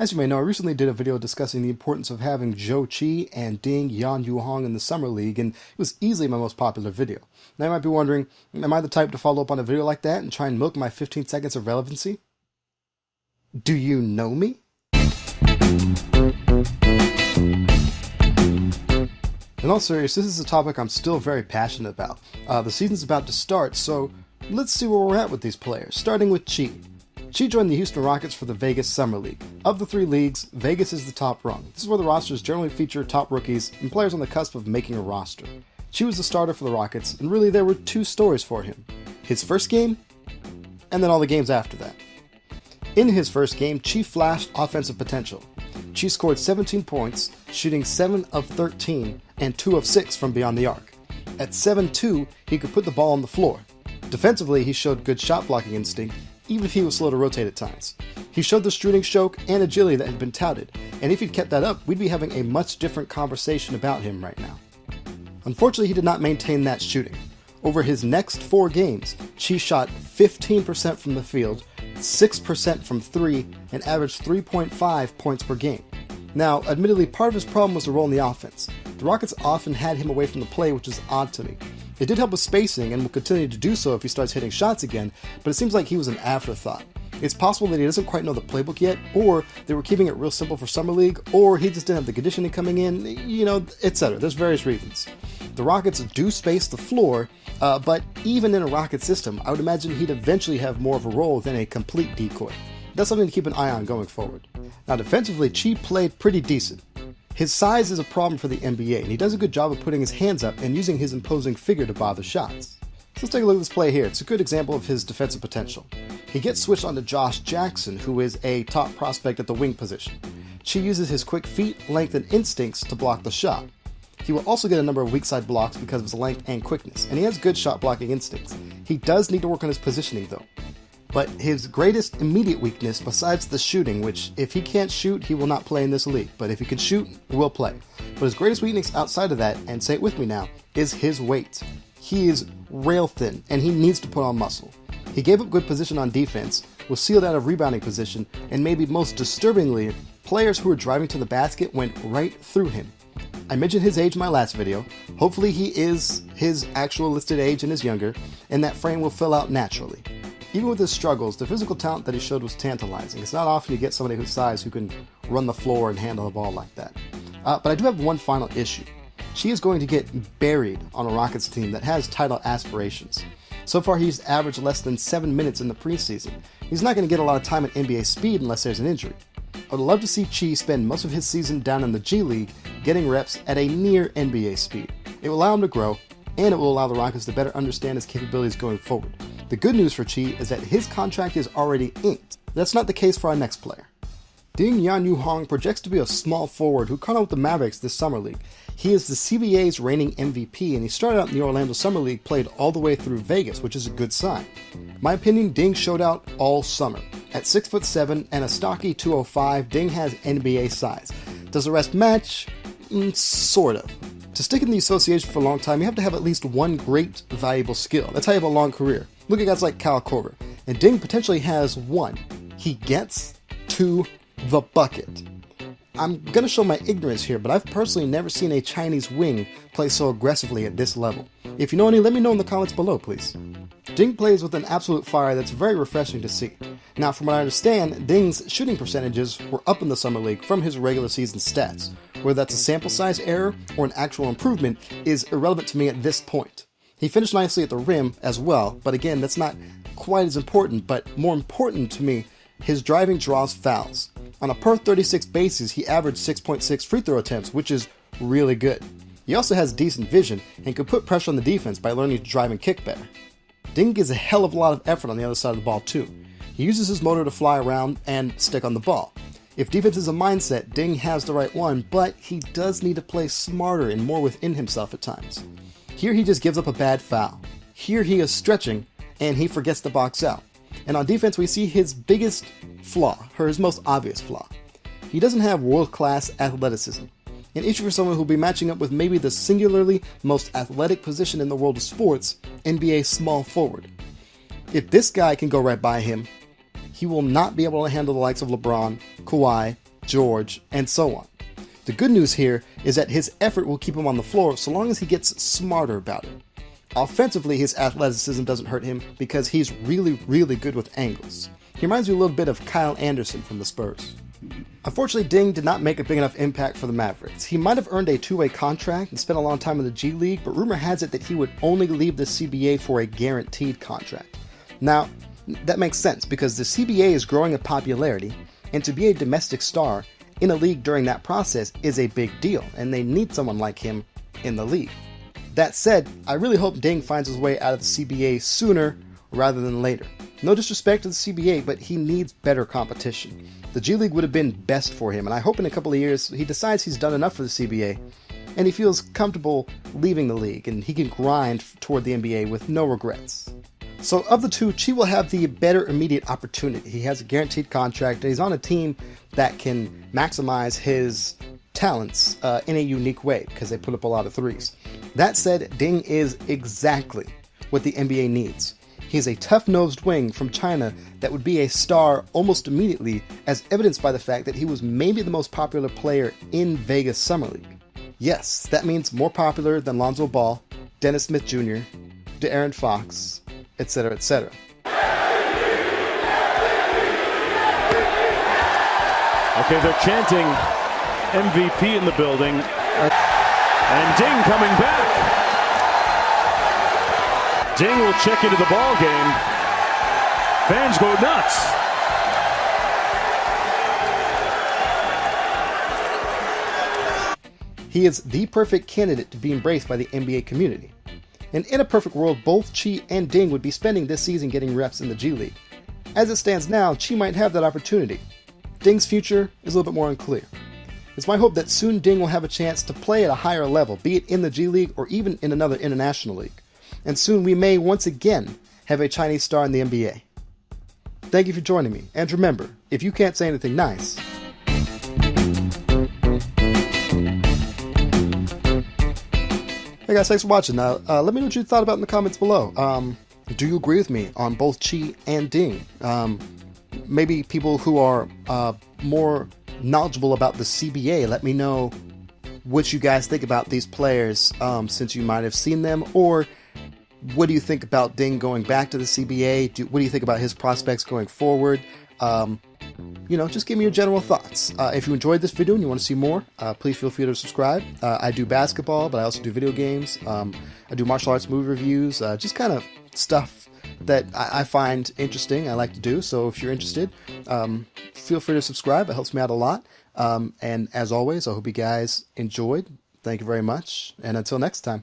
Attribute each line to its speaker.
Speaker 1: As you may know, I recently did a video discussing the importance of having Zhou Qi and Ding Yanyu Hong in the Summer League, and it was easily my most popular video. Now you might be wondering, am I the type to follow up on a video like that and try and milk my 15 seconds of relevancy? Do you know me? In all seriousness, this is a topic I'm still very passionate about. The season's about to start, so let's see where we're at with these players, starting with Qi. Qi joined the Houston Rockets for the Vegas Summer League. Of the three leagues, Vegas is the top rung. This is where the rosters generally feature top rookies and players on the cusp of making a roster. Qi was the starter for the Rockets, and really there were two stories for him. His first game, and then all the games after that. In his first game, Qi flashed offensive potential. Qi scored 17 points, shooting 7 of 13 and 2 of 6 from beyond the arc. At 7'2", he could put the ball on the floor. Defensively, he showed good shot blocking instinct, even if he was slow to rotate at times. He showed the shooting stroke and agility that had been touted, and if he'd kept that up, we'd be having a much different conversation about him right now. Unfortunately, he did not maintain that shooting. Over his next 4 games, Qi shot 15% from the field, 6% from 3, and averaged 3.5 points per game. Now, admittedly, part of his problem was the role in the offense. The Rockets often had him away from the play, which is odd to me. It did help with spacing and will continue to do so if he starts hitting shots again, but it seems like he was an afterthought. It's possible that he doesn't quite know the playbook yet, or they were keeping it real simple for Summer League, or he just didn't have the conditioning coming in, etc. There's various reasons. The Rockets do space the floor, but even in a Rocket system, I would imagine he'd eventually have more of a role than a complete decoy. That's something to keep an eye on going forward. Now defensively, Qi played pretty decent. His size is a problem for the NBA, and he does a good job of putting his hands up and using his imposing figure to bother shots. So let's take a look at this play here. It's a good example of his defensive potential. He gets switched onto Josh Jackson, who is a top prospect at the wing position. Qi uses his quick feet, length, and instincts to block the shot. He will also get a number of weak side blocks because of his length and quickness, and he has good shot blocking instincts. He does need to work on his positioning though. But his greatest immediate weakness, besides the shooting, which if he can't shoot, he will not play in this league, but if he can shoot, he will play. But his greatest weakness outside of that, and say it with me now, is his weight. He is rail thin, and he needs to put on muscle. He gave up good position on defense, was sealed out of rebounding position, and maybe most disturbingly, players who were driving to the basket went right through him. I mentioned his age in my last video. Hopefully he is his actual listed age and is younger, and that frame will fill out naturally. Even with his struggles, the physical talent that he showed was tantalizing. It's not often you get somebody whose size who can run the floor and handle the ball like that. But I do have one final issue. Qi is going to get buried on a Rockets team that has title aspirations. So far he's averaged less than 7 minutes in the preseason. He's not going to get a lot of time at NBA speed unless there's an injury. I would love to see Qi spend most of his season down in the G League, getting reps at a near NBA speed. It will allow him to grow, and it will allow the Rockets to better understand his capabilities going forward. The good news for Qi is that his contract is already inked. That's not the case for our next player. Ding Yanyu Hong projects to be a small forward who caught on with the Mavericks this Summer League. He is the CBA's reigning MVP, and he started out in the Orlando Summer League, played all the way through Vegas, which is a good sign. In my opinion, Ding showed out all summer. At 6'7" and a stocky 205, Ding has NBA size. Does the rest match? Sort of. To stick in the association for a long time, you have to have at least one great, valuable skill. That's how you have a long career. Look at guys like Kyle Korver. And Ding potentially has one. He gets to the bucket. I'm going to show my ignorance here, but I've personally never seen a Chinese wing play so aggressively at this level. If you know any, let me know in the comments below, please. Ding plays with an absolute fire that's very refreshing to see. Now, from what I understand, Ding's shooting percentages were up in the Summer League from his regular season stats. Whether that's a sample size error or an actual improvement is irrelevant to me at this point. He finished nicely at the rim as well, but again, that's not quite as important, but more important to me, his driving draws fouls. On a per 36 basis, he averaged 6.6 free throw attempts, which is really good. He also has decent vision and can put pressure on the defense by learning to drive and kick better. Ding gives a hell of a lot of effort on the other side of the ball too. He uses his motor to fly around and stick on the ball. If defense is a mindset, Ding has the right one, but he does need to play smarter and more within himself at times. Here he just gives up a bad foul. Here he is stretching, and he forgets to box out. And on defense, we see his biggest flaw, or his most obvious flaw. He doesn't have world-class athleticism. An issue for someone who'll be matching up with maybe the singularly most athletic position in the world of sports, NBA small forward. If this guy can go right by him, he will not be able to handle the likes of LeBron, Kawhi, George, and so on. The good news here is that his effort will keep him on the floor so long as he gets smarter about it. Offensively, his athleticism doesn't hurt him because he's really, really good with angles. He reminds me a little bit of Kyle Anderson from the Spurs. Unfortunately, Ding did not make a big enough impact for the Mavericks. He might have earned a two-way contract and spent a long time in the G League, but rumor has it that he would only leave the CBA for a guaranteed contract. Now, that makes sense because the CBA is growing in popularity, and to be a domestic star in a league during that process is a big deal, and they need someone like him in the league. That said, I really hope Ding finds his way out of the CBA sooner rather than later. No disrespect to the CBA, but he needs better competition. The G League would have been best for him, and I hope in a couple of years he decides he's done enough for the CBA, and he feels comfortable leaving the league, and he can grind toward the NBA with no regrets. So of the two, Chi will have the better immediate opportunity. He has a guaranteed contract, and he's on a team that can maximize his talents in a unique way because they put up a lot of threes. That said, Ding is exactly what the NBA needs. He is a tough-nosed wing from China that would be a star almost immediately, as evidenced by the fact that he was maybe the most popular player in Vegas Summer League. Yes, that means more popular than Lonzo Ball, Dennis Smith Jr., De'Aaron Fox, etc., etc.
Speaker 2: Okay, they're chanting MVP in the building. And Ding coming back. Ding will check into the ball game. Fans go nuts.
Speaker 1: He is the perfect candidate to be embraced by the NBA community. And in a perfect world, both Chi and Ding would be spending this season getting reps in the G League. As it stands now, Chi might have that opportunity. Ding's future is a little bit more unclear. It's my hope that soon Ding will have a chance to play at a higher level, be it in the G League or even in another international league. And soon we may once again have a Chinese star in the NBA. Thank you for joining me, and remember, if you can't say anything nice, hey guys, thanks for watching. Let me know what you thought about in the comments below. Do you agree with me on both Chi and Ding? Maybe people who are more knowledgeable about the CBA, let me know what you guys think about these players since you might have seen them, or what do you think about Ding going back to the CBA? What do you think about his prospects going forward? Just give me your general thoughts. If you enjoyed this video and you want to see more, please feel free to subscribe. I do basketball, but I also do video games. I do martial arts movie reviews, just kind of stuff that I find interesting, I like to do. So if you're interested, feel free to subscribe. It helps me out a lot. And as always, I hope you guys enjoyed. Thank you very much. And until next time.